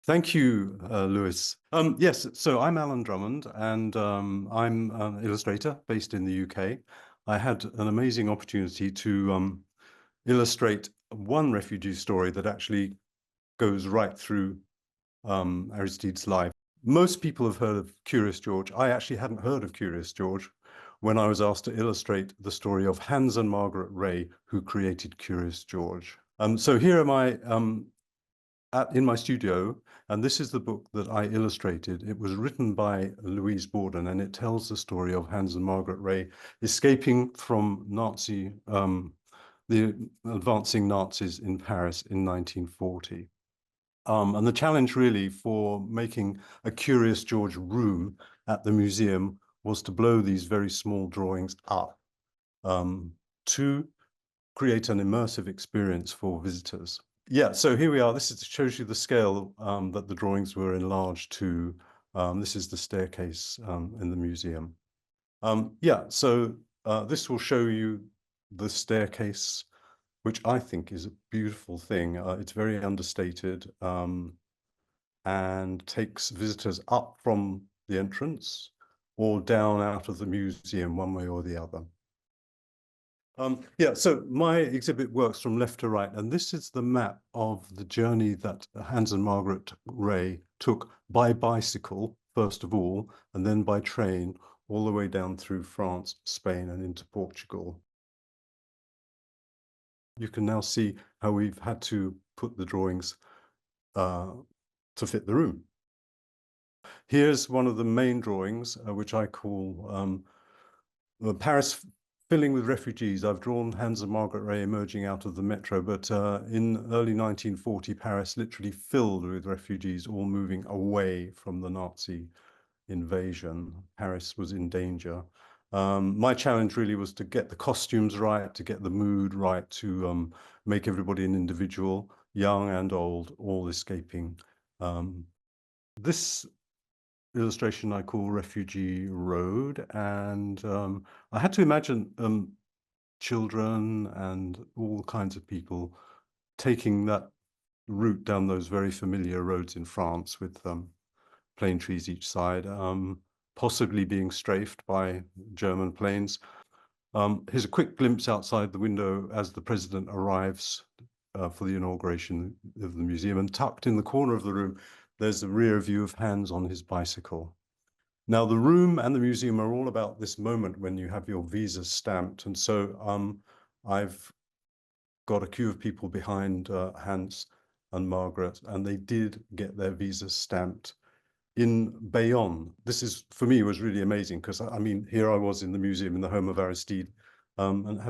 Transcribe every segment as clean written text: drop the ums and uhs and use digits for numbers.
Thank you, Louise. Yes, so I'm Allan Drummond, and I'm an illustrator based in the UK. I had an amazing opportunity to illustrate one refugee story that actually goes right through Aristides' life. Most people have heard of Curious George. I actually hadn't heard of Curious George when I was asked to illustrate the story of Hans and Margret Rey, who created Curious George. So here am I in my studio, and this is the book that I illustrated. It was written by Louise Borden, and it tells the story of Hans and Margret Rey escaping from the advancing Nazis in Paris in 1940. And the challenge really for making a Curious George room at the museum was to blow these very small drawings up to create an immersive experience for visitors. Yeah, so here we are. This shows you the scale that the drawings were enlarged to. This is the staircase in the museum. Yeah, so this will show you the staircase, which I think is a beautiful thing. It's very understated and takes visitors up from the entrance or down out of the museum one way or the other. Yeah, so my exhibit works from left to right, and this is the map of the journey that Hans and Margret Rey took by bicycle, first of all, and then by train, all the way down through France, Spain, and into Portugal. You can now see how we've had to put the drawings to fit the room. Here's one of the main drawings, which I call Paris filling with refugees. I've drawn Hans and Margret Rey emerging out of the metro, but in early 1940, Paris literally filled with refugees, all moving away from the Nazi invasion. Paris was in danger. My challenge really was to get the costumes right, to get the mood right, to make everybody an individual, young and old, all escaping. This illustration I call Refugee Road, and I had to imagine children and all kinds of people taking that route down those very familiar roads in France with plane trees each side, possibly being strafed by German planes. Here's a quick glimpse outside the window as the president arrives for the inauguration of the museum, and tucked in the corner of the room, there's a rear view of Hans on his bicycle. Now, the room and the museum are all about this moment when you have your visas stamped. And so I've got a queue of people behind Hans and Margret, and they did get their visas stamped in Bayonne. This is, for me, was really amazing because, I mean, here I was in the museum in the home of Aristide, and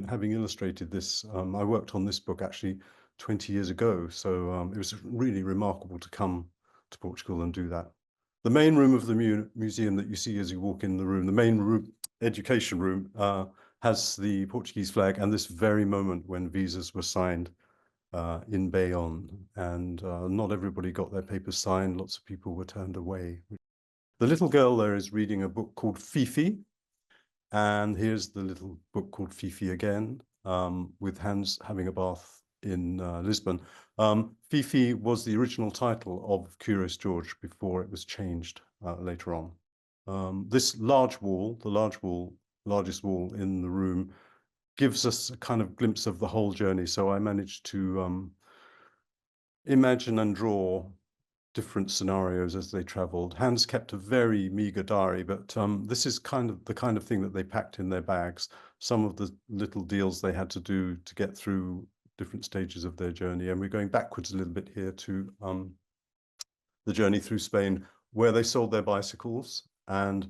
having illustrated this, I worked on this book actually 20 years ago. So it was really remarkable to come to Portugal and do that. The main room of the museum that you see as you walk in the room, the main room, education room, has the Portuguese flag and this very moment when visas were signed in Bayonne, and not everybody got their papers signed. Lots of people were turned away. The little girl there is reading a book called Fifi, and here's the little book called Fifi again, with Hans having a bath in Lisbon. Fifi was the original title of Curious George before it was changed later on. This large wall, largest wall in the room, gives us a kind of glimpse of the whole journey. So I managed to imagine and draw different scenarios as they traveled. Hans kept a very meager diary, but this is the kind of thing that they packed in their bags. Some of the little deals they had to do to get through different stages of their journey. And we're going backwards a little bit here to the journey through Spain, where they sold their bicycles, and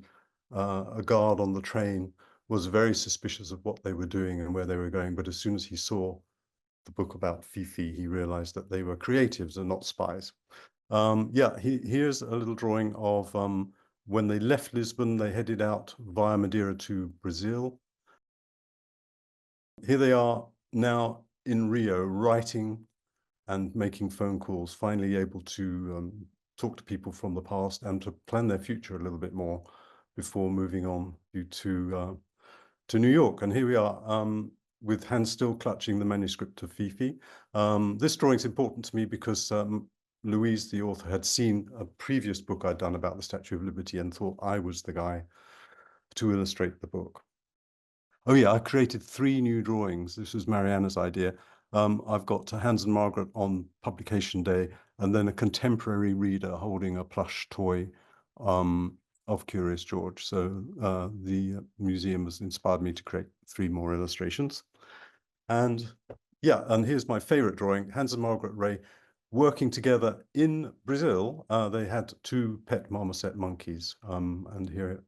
a guard on the train was very suspicious of what they were doing and where they were going. But as soon as he saw the book about Fifi, he realized that they were creatives and not spies. Yeah, here's a little drawing of when they left Lisbon, they headed out via Madeira to Brazil. Here they are now in Rio, writing and making phone calls, finally able to talk to people from the past and to plan their future a little bit more before moving on to New York. And here we are with Hans still clutching the manuscript of Fifi. This drawing is important to me because Louise, the author, had seen a previous book I'd done about the Statue of Liberty and thought I was the guy to illustrate the book. Oh yeah, I created 3 new drawings. This was Mariana's idea. I've got Hans and Margret on publication day, and then a contemporary reader holding a plush toy of Curious George. So the museum has inspired me to create 3 more illustrations. And yeah, and here's my favorite drawing, Hans and Margret Rey working together in Brazil. They had 2 pet marmoset monkeys, and here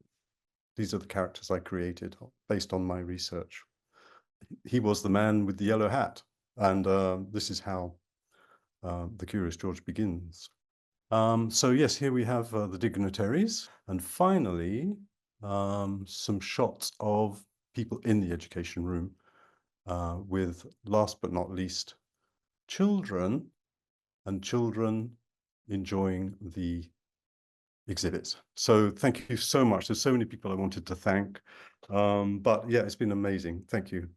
these are the characters I created based on my research. He was the man with the yellow hat, and this is how the Curious George begins. So yes, here we have the dignitaries, and finally some shots of people in the education room with, last but not least, children, and children enjoying the exhibits. So thank you so much. There's so many people I wanted to thank, but yeah, it's been amazing. Thank you.